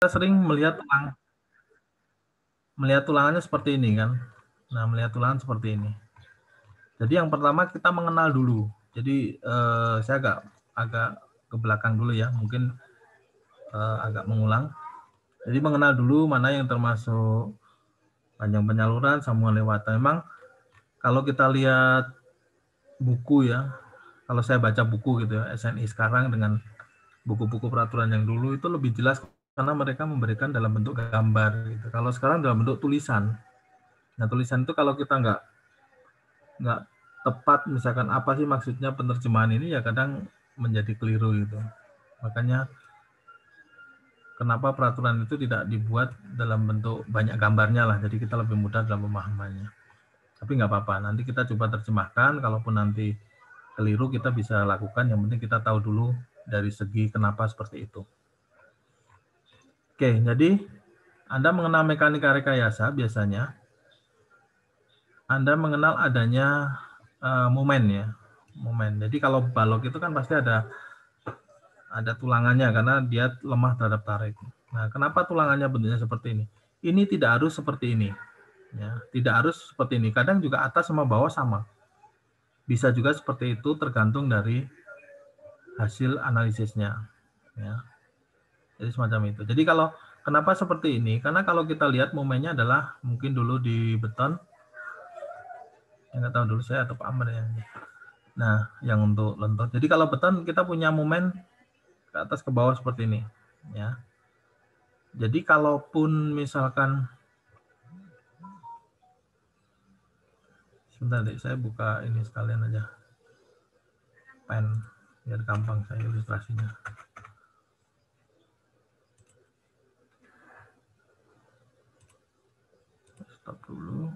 sering melihat tulangannya seperti ini kan. Nah, melihat tulangan seperti ini. Jadi yang pertama kita mengenal dulu. Jadi saya agak ke belakang dulu ya, mungkin agak mengulang. Jadi mengenal dulu mana yang termasuk panjang penyaluran, sambungan lewatan. Memang kalau kita lihat buku ya, kalau saya baca buku gitu ya, SNI sekarang dengan buku-buku peraturan yang dulu itu lebih jelas karena mereka memberikan dalam bentuk gambar gitu. Kalau sekarang dalam bentuk tulisan. Nah, tulisan itu kalau kita nggak tepat misalkan apa sih maksudnya penerjemahan ini ya kadang menjadi keliru gitu. Makanya kenapa peraturan itu tidak dibuat dalam bentuk banyak gambarnya lah, jadi kita lebih mudah dalam pemahamannya. Tapi nggak apa-apa, nanti kita coba terjemahkan, kalaupun nanti keliru kita bisa lakukan, yang penting kita tahu dulu dari segi kenapa seperti itu. Oke, jadi Anda mengenal mekanika rekayasa biasanya Anda mengenal adanya momen ya, momen. Jadi kalau balok itu kan pasti ada tulangannya karena dia lemah terhadap tarik. Nah, kenapa tulangannya bentuknya seperti ini? Ini tidak harus seperti ini. Ya, tidak harus seperti ini. Kadang juga atas sama bawah sama. Bisa juga seperti itu tergantung dari hasil analisisnya. Ya. Jadi semacam itu. Jadi kalau kenapa seperti ini? Karena kalau kita lihat momennya adalah mungkin dulu di beton. Nggak tahu dulu saya atau Pak Amr ya. Nah, yang untuk lentur. Jadi kalau beton kita punya momen ke atas ke bawah seperti ini. Ya. Jadi kalaupun misalkan sebentar deh, saya buka ini sekalian aja. Pen biar gampang saya ilustrasinya. Stop dulu.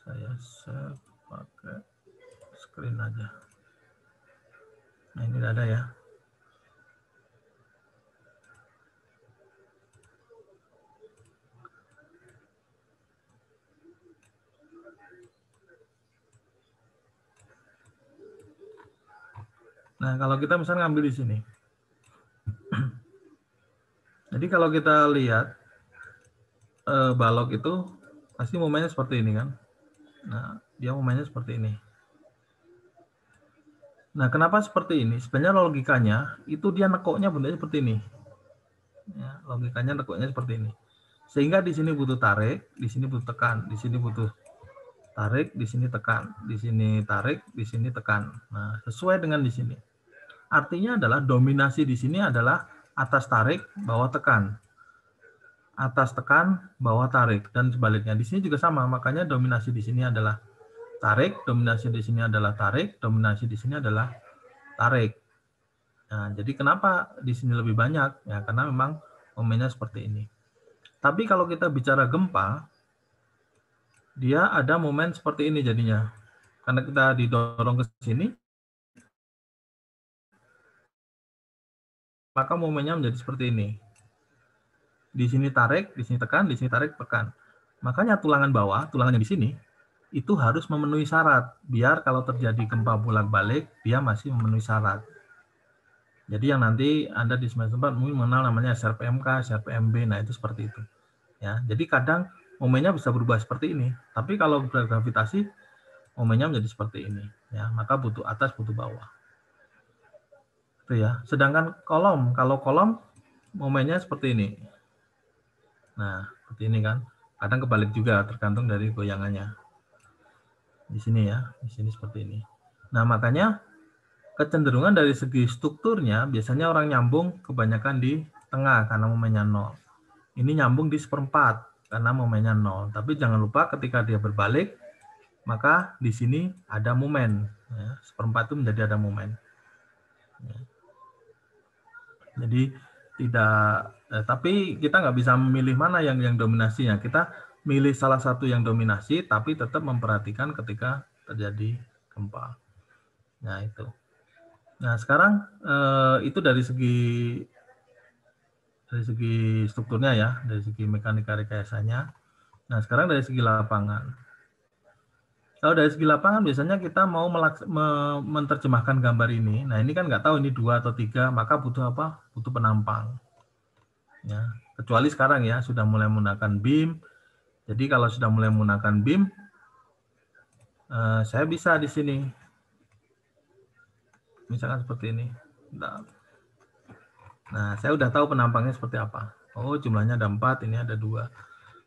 Saya share pakai screen aja. Nah, ini ada ya. Nah, kalau kita misalnya ngambil di sini. Jadi kalau kita lihat balok itu pasti momennya seperti ini kan. Nah, dia momennya seperti ini. Nah, kenapa seperti ini? Sebenarnya logikanya itu dia nekoknya bentuknya seperti ini. Ya, logikanya nekoknya seperti ini. Sehingga di sini butuh tarik, di sini butuh tekan, di sini butuh tarik, di sini tekan, di sini tarik, di sini tekan. Nah, sesuai dengan di sini. Artinya adalah dominasi di sini adalah atas tarik, bawah tekan. Atas tekan, bawah tarik, dan sebaliknya. Di sini juga sama, makanya dominasi di sini adalah tarik, dominasi di sini adalah tarik, dominasi di sini adalah tarik. Nah, jadi kenapa di sini lebih banyak? Ya, karena memang momennya seperti ini. Tapi kalau kita bicara gempa, dia ada momen seperti ini jadinya. Karena kita didorong ke sini, maka momennya menjadi seperti ini. Di sini tarik, di sini tekan, di sini tarik, tekan. Makanya tulangan bawah, tulangan yang di sini, itu harus memenuhi syarat. Biar kalau terjadi gempa bolak-balik, dia masih memenuhi syarat. Jadi yang nanti Anda di semester 4 mungkin mengenal namanya SRPMK, SRPMB, nah itu seperti itu. Ya, jadi kadang momennya bisa berubah seperti ini. Tapi kalau bergravitasi, momennya menjadi seperti ini. Ya, maka butuh atas, butuh bawah. Itu ya. Sedangkan kolom, kalau kolom momennya seperti ini. Nah, seperti ini kan. Kadang kebalik juga tergantung dari goyangannya. Di sini ya, di sini seperti ini. Nah, makanya kecenderungan dari segi strukturnya biasanya orang nyambung kebanyakan di tengah karena momennya 0. Ini nyambung di seperempat karena momennya 0. Tapi jangan lupa ketika dia berbalik, maka di sini ada momen. Ya, seperempat itu menjadi ada momen. Ya. Jadi tidak, tapi kita nggak bisa memilih mana yang dominasinya. Kita milih salah satu yang dominasi, tapi tetap memperhatikan ketika terjadi gempa. Nah itu. Nah sekarang itu dari segi strukturnya ya, dari segi mekanika rekayasanya. Nah sekarang dari segi lapangan. Kalau dari segi lapangan biasanya kita mau menerjemahkan gambar ini. Nah ini kan nggak tahu ini 2 atau 3, maka butuh apa? Butuh penampang. Ya, kecuali sekarang ya sudah mulai menggunakan BIM. Jadi kalau sudah mulai menggunakan BIM, saya bisa di sini, misalkan seperti ini. Nah, saya udah tahu penampangnya seperti apa. Oh, jumlahnya ada 4, ini ada 2.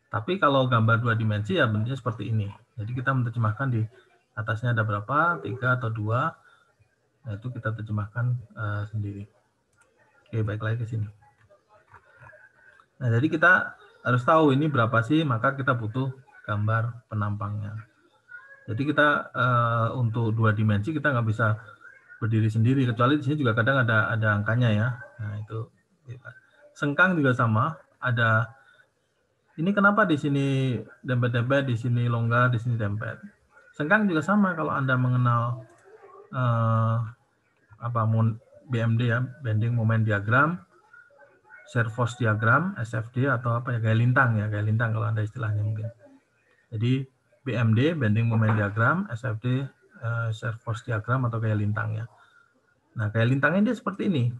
Tapi kalau gambar 2 dimensi ya bentuknya seperti ini. Jadi kita menerjemahkan di atasnya ada berapa, 3 atau 2. Nah, itu kita terjemahkan sendiri. Oke, baik lagi ke sini. Nah, jadi kita harus tahu ini berapa sih, maka kita butuh gambar penampangnya. Jadi kita untuk 2 dimensi kita nggak bisa berdiri sendiri, kecuali di sini juga kadang ada angkanya ya. Nah, itu sengkang juga sama, ada ini kenapa di sini dempet-dempet, di sini longgar, di sini dempet. Sengkang juga sama kalau Anda mengenal BMD ya, bending moment diagram, servos diagram, SFD atau apa ya, gaya lintang kalau Anda istilahnya mungkin. Jadi BMD, bending moment diagram, SFD, servos diagram atau gaya lintang ya. Nah, gaya lintangnya dia seperti ini.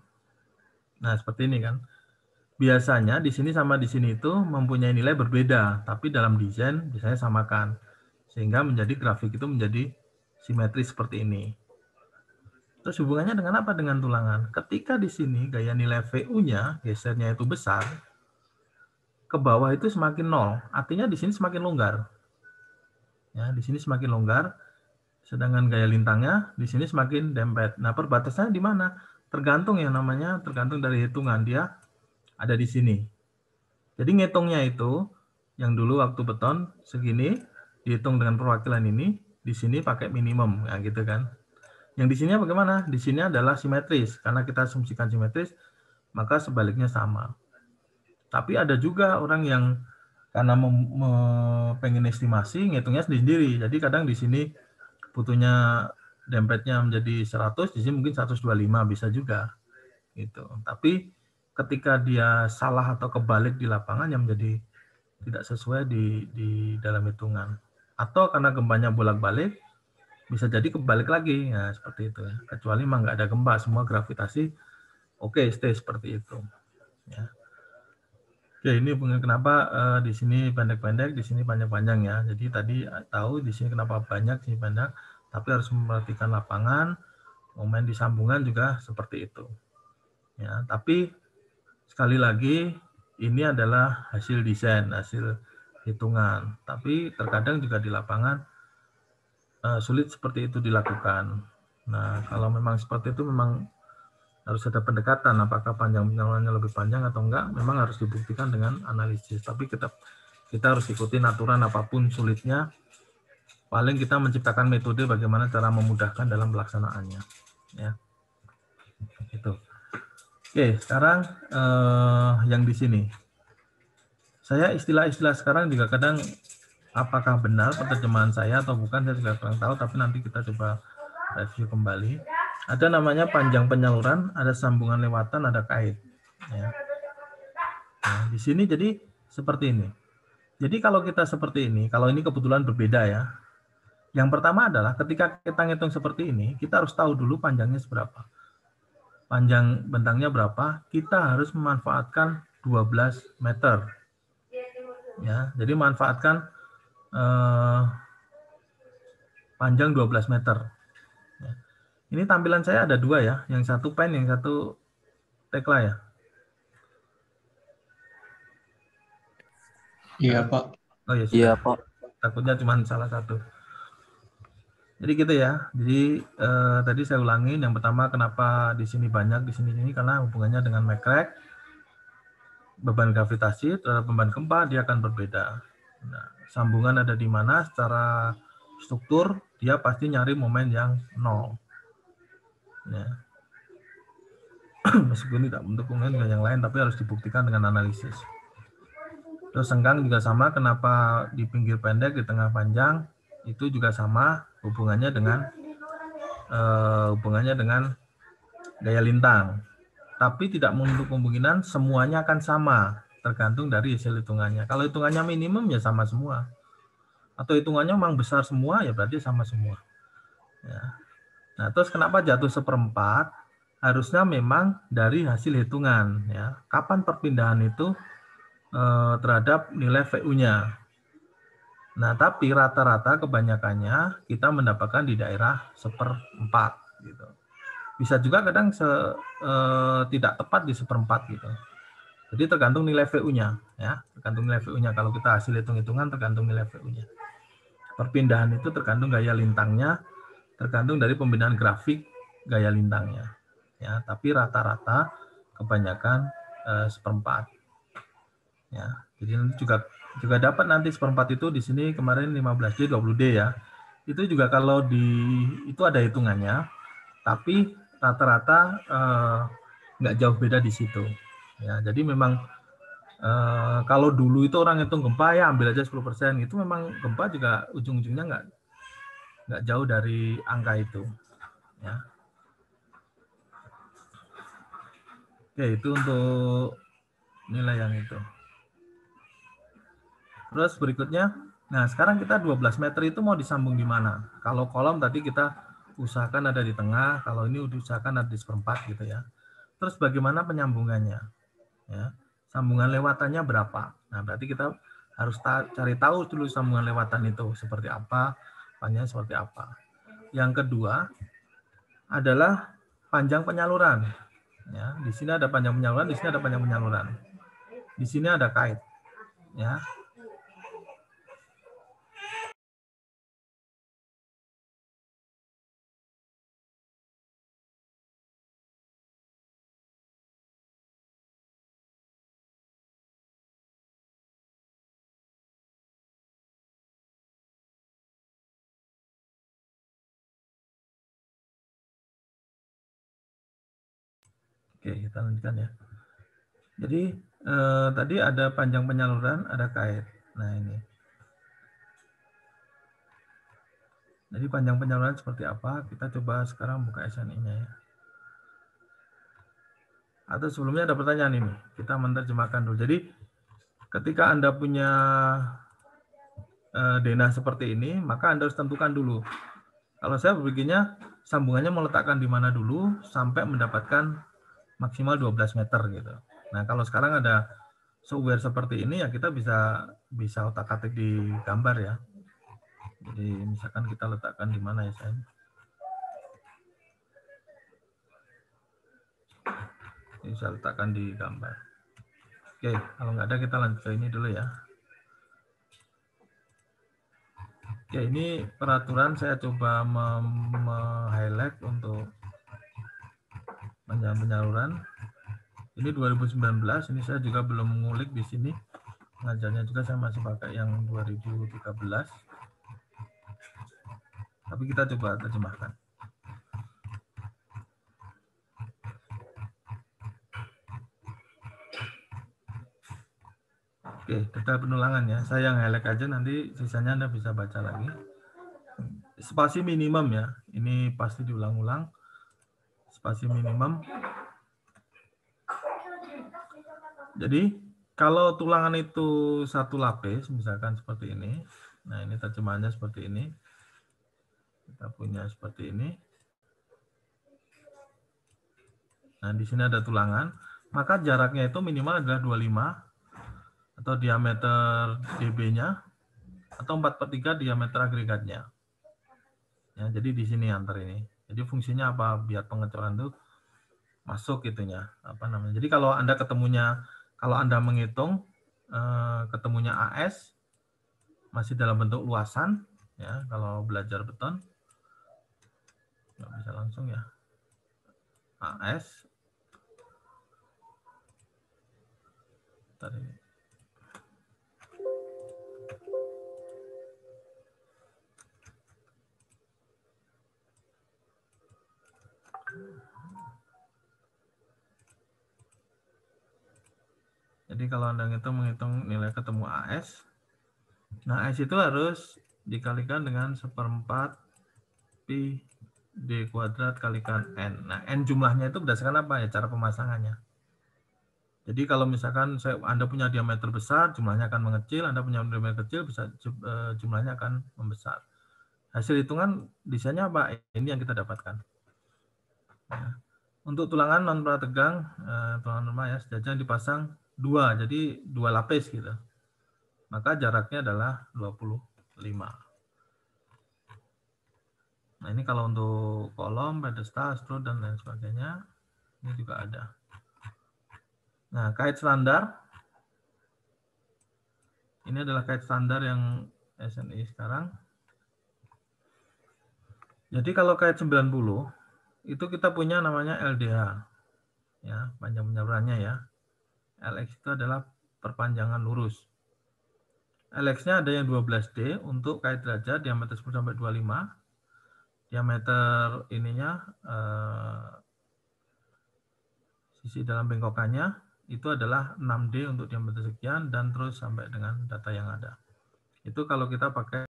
Nah, seperti ini kan. Biasanya di sini sama di sini itu mempunyai nilai berbeda, tapi dalam desain biasanya samakan. Sehingga menjadi grafik itu menjadi simetris seperti ini. Terus hubungannya dengan apa? Dengan tulangan. Ketika di sini gaya nilai VU-nya, gesernya itu besar, ke bawah itu semakin nol. Artinya di sini semakin longgar. Ya, di sini semakin longgar, sedangkan gaya lintangnya di sini semakin dempet. Nah, perbatasannya di mana? Tergantung ya namanya, tergantung dari hitungan dia ada di sini. Jadi ngitungnya itu yang dulu waktu beton segini dihitung dengan perwakilan ini, di sini pakai minimum, ya gitu kan. Yang di sini bagaimana? Di sini adalah simetris, karena kita asumsikan simetris, maka sebaliknya sama. Tapi ada juga orang yang karena pengen estimasi, ngitungnya sendiri. Jadi kadang di sini butuhnya dempetnya menjadi 100, di sini mungkin 125 bisa juga. Gitu. Tapi ketika dia salah atau kebalik di lapangan yang menjadi tidak sesuai di dalam hitungan. Atau karena gempanya bolak-balik, bisa jadi kebalik lagi. Ya, seperti itu. Ya. Kecuali memang nggak ada gempa, semua gravitasi oke, stay seperti itu. Ya. Oke, ini kenapa di sini pendek-pendek, di sini panjang-panjang ya. Jadi tadi tahu di sini kenapa banyak, di sini pendek, tapi harus memperhatikan lapangan, momen di sambungan juga seperti itu. Ya, tapi sekali lagi ini adalah hasil desain, hasil hitungan. Tapi terkadang juga di lapangan sulit seperti itu dilakukan. Nah, kalau memang seperti itu memang harus ada pendekatan, apakah panjang penyalurannya lebih panjang atau enggak, memang harus dibuktikan dengan analisis. Tapi kita harus ikuti aturan apapun sulitnya, paling kita menciptakan metode bagaimana cara memudahkan dalam pelaksanaannya. Ya, itu. Oke, sekarang yang di sini. Saya istilah-istilah sekarang juga kadang apakah benar penerjemahan saya atau bukan, saya juga kurang tahu, tapi nanti kita coba review kembali. Ada namanya panjang penyaluran, ada sambungan lewatan, ada kait. Ya. Nah, di sini jadi seperti ini. Jadi kalau kita seperti ini, kalau ini kebetulan berbeda ya. Yang pertama adalah ketika kita ngitung seperti ini, kita harus tahu dulu panjangnya seberapa. Panjang bentangnya berapa, kita harus memanfaatkan 12 meter. Ya, jadi manfaatkan panjang 12 meter. Ini tampilan saya ada 2 ya, yang satu pen, yang satu tekla ya. Iya Pak. Oh ya sudah. Iya Pak. Takutnya cuma salah satu. Jadi gitu ya. Jadi tadi saya ulangi, yang pertama kenapa di sini banyak, di sini ini karena hubungannya dengan mekrek, beban gravitasi terhadap beban gempa dia akan berbeda. Nah, sambungan ada di mana secara struktur dia pasti nyari momen yang 0. Ya. Meskipun tidak mendukungnya dengan yang lain, tapi harus dibuktikan dengan analisis. Terus sengkang juga sama, kenapa di pinggir pendek, di tengah panjang, itu juga sama hubungannya dengan gaya lintang. Tapi tidak menutup kemungkinan semuanya akan sama, tergantung dari hasil hitungannya. Kalau hitungannya minimum ya sama semua. Atau hitungannya memang besar semua, ya berarti sama semua. Ya. Nah, terus kenapa jatuh seperempat? Harusnya memang dari hasil hitungan. Ya. Kapan perpindahan itu terhadap nilai VU-nya. Nah, tapi rata-rata kebanyakannya kita mendapatkan di daerah seperempat. Gitu. Bisa juga kadang tidak tepat di seperempat gitu. Jadi tergantung nilai VU-nya, ya, tergantung nilai VU-nya. Kalau kita hasil hitung-hitungan tergantung nilai VU-nya. Perpindahan itu tergantung gaya lintangnya, tergantung dari pembinaan grafik gaya lintangnya. Ya, tapi rata-rata kebanyakan seperempat. Ya, jadi nanti juga dapat nanti seperempat itu di sini kemarin 15D, 20D ya. Itu juga kalau itu ada hitungannya, tapi rata-rata nggak jauh beda di situ. Ya, jadi memang kalau dulu itu orang hitung gempa ya ambil aja 10%, itu memang gempa juga ujung-ujungnya nggak jauh dari angka itu. Ya. Oke, itu untuk nilai yang itu. Terus berikutnya, nah sekarang kita 12 meter itu mau disambung di mana? Kalau kolom tadi kita usahakan ada di tengah, kalau ini usahakan ada di seperempat gitu ya. Terus bagaimana penyambungannya? Ya, sambungan lewatannya berapa? Nah, berarti kita harus cari tahu dulu sambungan lewatan itu seperti apa, panjangnya seperti apa. Yang kedua adalah panjang penyaluran. Ya, di sini ada panjang penyaluran, di sini ada panjang penyaluran. Di sini ada kait. Ya. Oke, kita lanjutkan ya. Jadi tadi ada panjang penyaluran, ada kait. Nah ini. Jadi panjang penyaluran seperti apa? Kita coba sekarang buka SNI-nya ya. Atau sebelumnya ada pertanyaan ini. Kita menerjemahkan dulu. Jadi ketika Anda punya denah seperti ini, maka Anda harus tentukan dulu. Kalau saya berpikirnya sambungannya meletakkan di mana dulu sampai mendapatkan maksimal 12 meter gitu. Nah, kalau sekarang ada software seperti ini ya kita bisa otak-atik di gambar ya. Jadi misalkan kita letakkan di mana ya saya. Bisa letakkan di gambar. Oke, kalau nggak ada kita lanjut ke ini dulu ya. Oke, ini peraturan saya coba highlight untuk panjang penyaluran. Ini 2019, ini saya juga belum mengulik di sini. Ngajarnya juga saya masih pakai yang 2013. Tapi kita coba terjemahkan. Oke, data penulangan ya. Saya yang highlight aja, nanti sisanya Anda bisa baca lagi. Spasi minimum ya. Ini pasti diulang-ulang. Spasi minimum. Jadi, kalau tulangan itu satu lapis, misalkan seperti ini. Nah, ini terjemahannya seperti ini. Kita punya seperti ini. Nah, di sini ada tulangan. Maka jaraknya itu minimal adalah 25 atau diameter DB-nya atau 4/3 diameter agregatnya. Ya, jadi di sini antar ini. Jadi fungsinya apa? Biar pengecoran itu masuk gitunya. Apa namanya? Jadi kalau Anda menghitung ketemunya AS masih dalam bentuk luasan ya, kalau belajar beton nggak bisa langsung ya. AS tadi. Jadi kalau Anda menghitung nilai ketemu AS, nah AS itu harus dikalikan dengan 1/4 pi D² kalikan N. Nah, N jumlahnya itu berdasarkan apa ya? Cara pemasangannya. Jadi kalau misalkan Anda punya diameter besar, jumlahnya akan mengecil, Anda punya diameter kecil, bisa jumlahnya akan membesar. Hasil hitungan desainnya apa? Ini yang kita dapatkan. Ya. Untuk tulangan non prategang, tulangan normal ya, sejajar dipasang 2, jadi 2 lapis gitu. Maka jaraknya adalah 25. Nah ini kalau untuk kolom, pedestal, strut, dan lain sebagainya, ini juga ada. Nah kait standar, ini adalah kait standar yang SNI sekarang. Jadi kalau kait 90, itu kita punya namanya LDH, ya panjang penyalurannya ya. LX itu adalah perpanjangan lurus. LX-nya ada yang 12D untuk kait derajat diameter 10 sampai 25. Diameter ininya sisi dalam bengkokannya itu adalah 6D untuk diameter sekian dan terus sampai dengan data yang ada. Itu kalau kita pakai